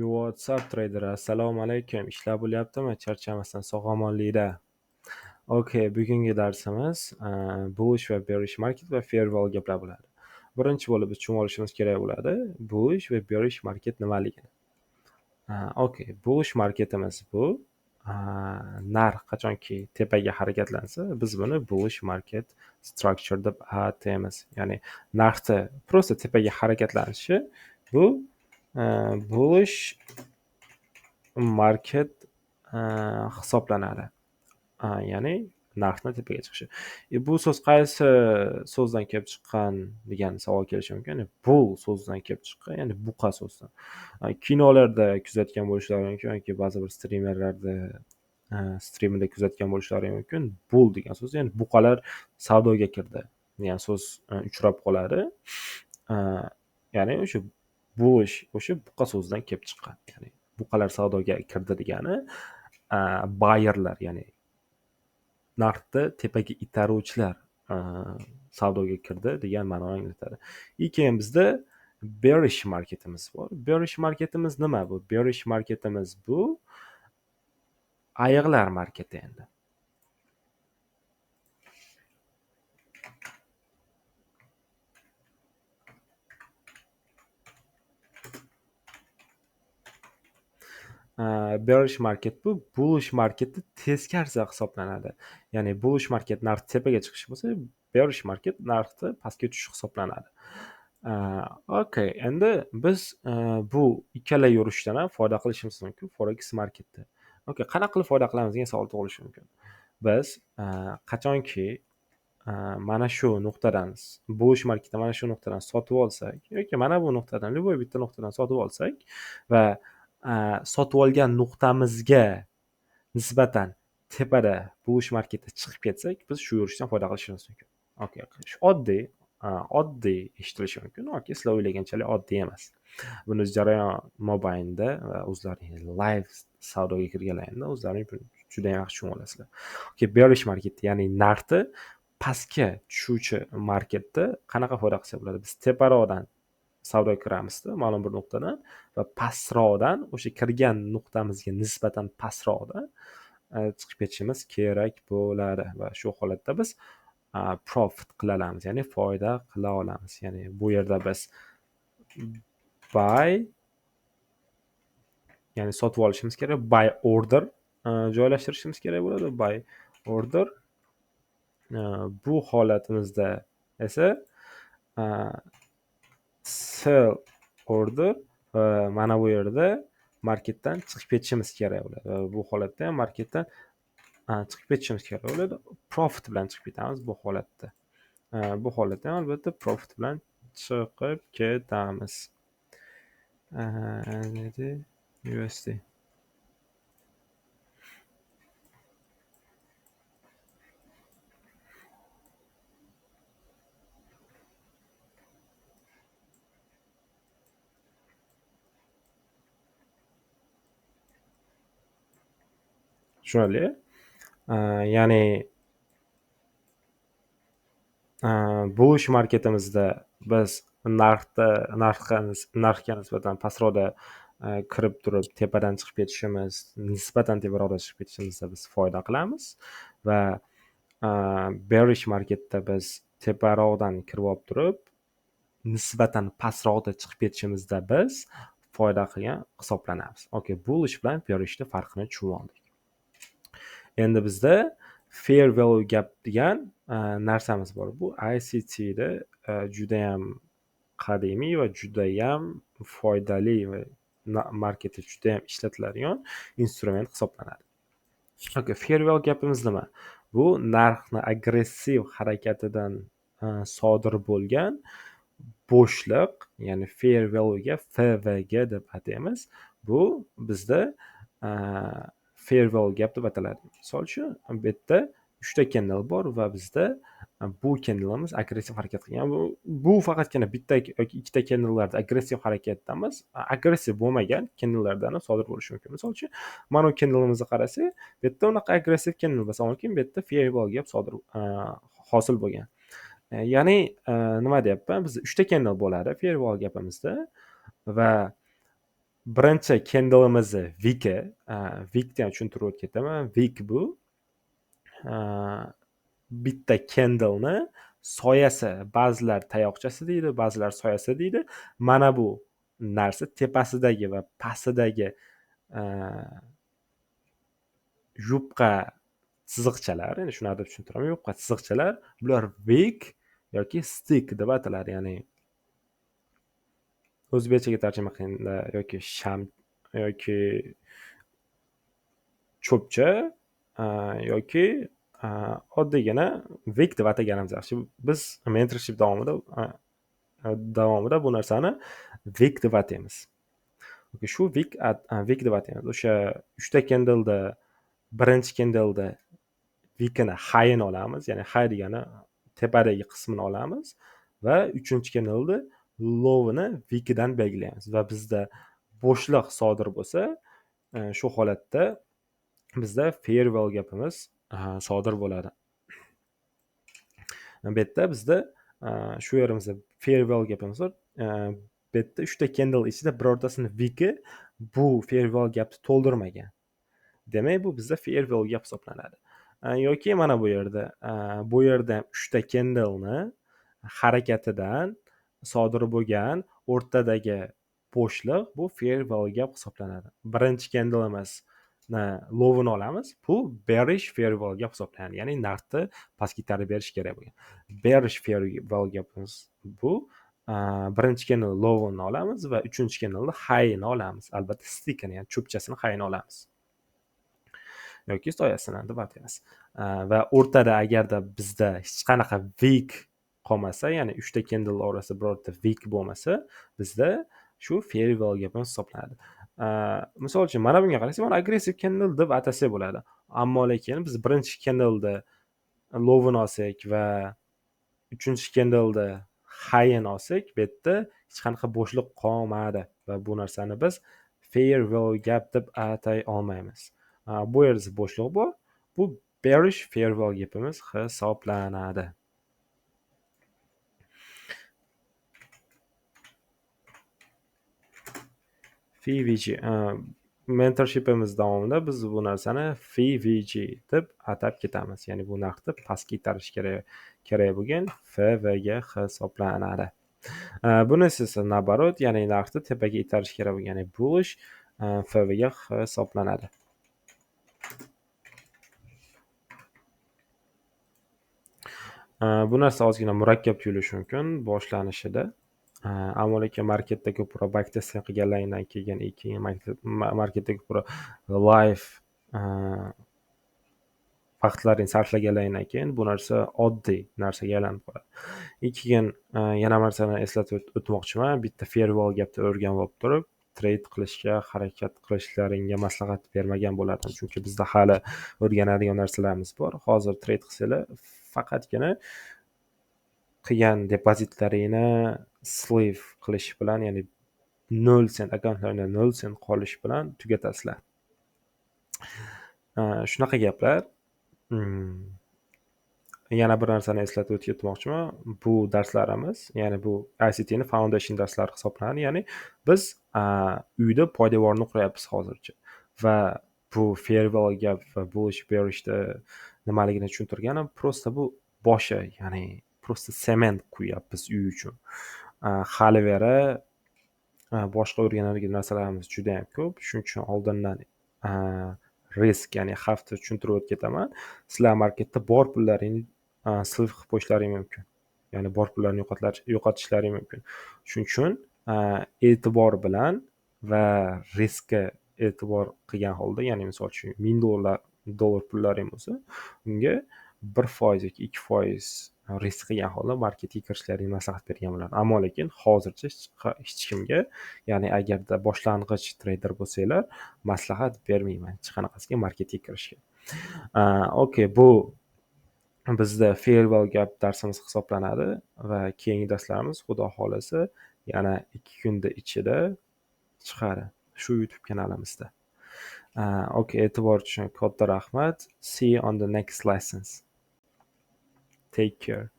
WhatsApp trader, assalomu alaykum. Ishlar bo'lyaptimi? Charchamasdan, sog'-omonlikda. Okay, bugungi darsimiz bullish va bearish market va fair value gaplar bo'ladi. Birinchi bo'lib biz tushunib olishimiz kerak bo'ladi. Bullish va bearish market nimaligini. Okay, bullish marketimiz bu narx qachonki tepaga harakatlansa, biz buni bullish market structure deb ataymiz. Ya'ni narxda prosta tepaga harakatlanishi bu bullish market hisoblanadi. Ya'ni narxni tepaga chiqishi. Bu so'z qaysi so'zdan kelib chiqqan degan savol kelishi mumkin. Ya'ni bull so'zidan kelib chiqqan, ya'ni buqa so'zidan. Kinolarda kuzatgan bo'lishlari mumkin yoki ba'zi bir streamerlarda streamida kuzatgan bo'lishlari mumkin. Bull degan so'z, ya'ni buqalar savdoga kirdi degan so'z uchrab qoladi. Ya'ni o'sha bullish o'sha buqa so'zidan kelib chiqqan. Ya'ni buqalar savdoga kirdi degani buyerlar, ya'ni narxni tepaga itaruvchilar savdoga kirdi degan ma'noni anglatadi. Keyin bizda bearish marketimiz bor. Bearish marketimiz nima bu? Bearish marketimiz bu ayiqlar marketi endi. Bearish market bu bullish marketni teskarisi hisoblanadi. Ya'ni bullish market narx tepaga chiqishi bo'lsa, bearish market narxni pastga tushishi hisoblanadi. Okay, endi biz bu ikkala yurishdan ham foyda qilishimiz mumkin forex marketda. Okay, qanaqa qilib foyda qilamiz degan savol tug'ilishi mumkin. Biz qachonki mana shu nuqtadan bullish marketda mana shu nuqtadan sotib olsak yoki mana bu nuqtadan любой bitta nuqtadan sotib olsak va sotib olgan nuqtamizga nisbatan tepada bullish marketga chiqib ketsak, biz shu yurishdan foyda qilishimiz mumkin. Okay, oddiy eshitilishi mumkin, yoki sizlar o'ylaganchalik oddiy emas. Buni jarayon mobaynida va o'zlaring live savdoga kirganlaringda o'zlaring juda yaxshi tushunib olasizlar. Okay, bearish market, ya'ni narxni pastga tushuvchi marketda qanaqa foyda qilsa bo'ladi? Biz teparoqdan savdoga kiramizda ma'lum bir nuqtadan va pastroqdan o'sha kirgan nuqtamizga nisbatan pastroqda chiqib ketishimiz kerak bo'ladi va shu holatda biz profit qila olamiz, ya'ni foyda qila olamiz. Ya'ni bu yerda biz buy, ya'ni sotib olishimiz kerak, buy order joylashtirishimiz kerak bo'ladi. Buy order. Bu holatimizda esa sell order va mana bu yerda marketdan chiqib ketishimiz kerak bo'ladi. Bu holatda ham marketdan chiqib ketishimiz kerak bo'ladi. Profit bilan chiqib ketamiz bu holatda. Bu holatda ham albatta profit bilan chiqib ketamiz. USD. Tushunarli? Ya'ni bullish marketimizda biz narxga nisbatan pastroqda kirib turib tepadan chiqib ketishimiz, nisbatan teparoqda chiqib ketishimizda biz foyda qilamiz va bearish marketda biz teparoqdan kirib olib turib nisbatan pastroqda chiqib ketishimizda biz foyda qilgan hisoblanamiz. Okay, bullish bilan bearishni farqini tushunib oldik. Endi bizda fair value gap degan narsamiz bor. Bu ICTda juda ham qadimiy va juda ham foydali va marketda juda ham ishlatiladigan instrument hisoblanadi. Okay, fair value gapimiz nima? Bu narxni agressiv harakatidan sodir bo'lgan bo'shliq, ya'ni fair valuega FVG deb ataymiz. Bu bizda fair value gap deb ataladi. Misol uchun, bu yerda 3 ta candle bor va bizda bu candle'imiz agressiv harakat qilgan. Bu faqatgina bitta yoki ikkita candle'larda agressiv harakatda emas, agressiv bo'lmagan candle'lardan ham sodir bo'lishi mumkin. Misol uchun, mana bu candle'imizni qarasak, bu yerda unaqa agressiv candle bo'lsa, lekin bu yerda fair value gap sodir hosil bo'lgan. Ya'ni nima deyapman? Bizda 3 ta candle bo'ladi fair value gapimizda va birinchi candle'imizni Wick'i, Wick'ni ham tushuntirib o'tib ketaman. Wick bu bitta candle'ni soyasi, ba'zilar tayoqchasi deydi, ba'zilar soyasi deydi. Mana bu narsa tepasidagi va pastidagi yupqa chiziqchalar, endi shuni deb tushuntiraman. Yupqa chiziqchalar, bular wick yoki stick deb ataladi. Ya'ni o'zbekchaga tarjima qilganda yoki sham yoki cho'pcha yoki oddiygina wick deb ataganimiz yaxshi. Biz mentorship davomida bu narsani wick deb ataymiz. Shu wick deb ataymiz. O'sha 3 ta candleda birinchi candleda wick'ini high'ini olamiz, ya'ni high degani tepadagi qismini olamiz va 3-chi candleda low'ini wick'idan belgilaymiz va bizda bo'shliq sodir bo'lsa, shu holatda bizda farewell gapimiz sodir bo'ladi. Bu yerda bizda shu yerimizda farewell gapimiz bor. Bu yerda 3 ta candle ichida birortasini wick'i bu farewell gapni to'ldirmagan. Demak, bu bizda farewell gap hisoblanadi. Yoki mana bu yerda ham 3 ta candle'ni harakatidan sodir bo'lgan o'rtadagi bo'shliq bu farewell gap hisoblanadi. Birinchi candle'imiz low'ini olamiz. Bu bearish farewell gap hisoblanadi. Ya'ni narxni pastga ko'tarib berish kerak bo'lgan. Bearish farewell gapimiz bu birinchi candle low'ini olamiz va 3-chi candle high'ini olamiz. Albatta stick'ini, ya'ni cho'pchasini high'ini olamiz. Yoki soyasini deb ataymiz. Va o'rtada agarda bizda hech qanaqa wick qolmasa, ya'ni 3 ta candle orasida birorta wick bo'lmasa, bizda shu farewell gapimiz hisoblanadi. Misol uchun mana bunga qarasak, mana aggressive candle deb atasak bo'ladi. Ammo lekin biz birinchi candleda low'ini olsak va 3-chi candleda high'ini olsak, bu yerda hech qanaqa bo'shliq qolmadi va bu narsani biz farewell gap deb atay olmaymiz. Bu yerda bo'shliq bor. Bu bearish farewell gapimiz hisoblanadi. FVG mentorshipimiz davomida biz bu narsani FVG deb atab ketamiz. Ya'ni bu narxni pastga ko'tarish kerak bo'lgan FVG hisoblanadi. Bunisi esa nabarot, ya'ni narxni tepaga ko'tarish kerak bo'lgan, ya'ni bullish FVG hisoblanadi. Bu narsa ozgina murakkab tuyulishi mumkin boshlanishida. Ammo lekin marketda ko'proq backtesting qilganlardan keyin marketda ko'proq live vaqtlarini sarflaganlardan keyin bu narsa oddiy narsaga aylanib qoladi. Keyin yana narsani eslatib o'tmoqchiman. Bitta farewell gapni o'rganib olib turib, trade qilishga harakat qilishlaringga maslahat bermagan bo'lardim. Chunki bizda hali o'rganadigan narsalarimiz bor. Hozir trade qilsanglar, faqatgina qilgan depozitlaringni sleeve qilish bilan, ya'ni 0 sent akkauntlarida 0 sent qolish bilan tugatasizlar. Shunaqa gaplar. Yana bir narsani eslatib o'tmoqchiman. Bu darslarimiz, ya'ni bu ICT'ni foundation darslari hisoblanadi. Ya'ni biz uyda poydevorni qurayapmiz hozircha. Va bu farewell gap va bullish bearishda nimaligini tushuntirganim, prosta bu boshi, ya'ni prosta sement quyyapmiz uy uchun. Hali beri boshqa o'rganadigan narsalarimiz juda ham ko'p. Shuning uchun oldindan risk, ya'ni xavfni tushuntirib o'tib ketaman. Sizlar marketda bor pullaringni sleeve qilib qo'yishlaring mumkin. Ya'ni bor pullarni yo'qotishlaring mumkin. Shuning uchun e'tibor bilan va riskka e'tibor qilgan holda, ya'ni misol uchun $1000 pullaring bo'lsa, unga 1% yoki 2% risk qilgan holda marketga kirishlaringni maslahat bergan bo'lardim. Ammo lekin hozircha hech kimga, ya'ni agarda boshlang'ich trader bo'lsanglar, maslahat bermayman hech qanaqasiga marketga kirishga. Okey, bu bizda farewell gap darsimiz hisoblanadi va keyingi darslarimiz xudo xolasa yana 2 kunda ichida chiqadi shu YouTube kanalimizda. Okey, e'tibor uchun katta rahmat. See you on the next lessons. Take care.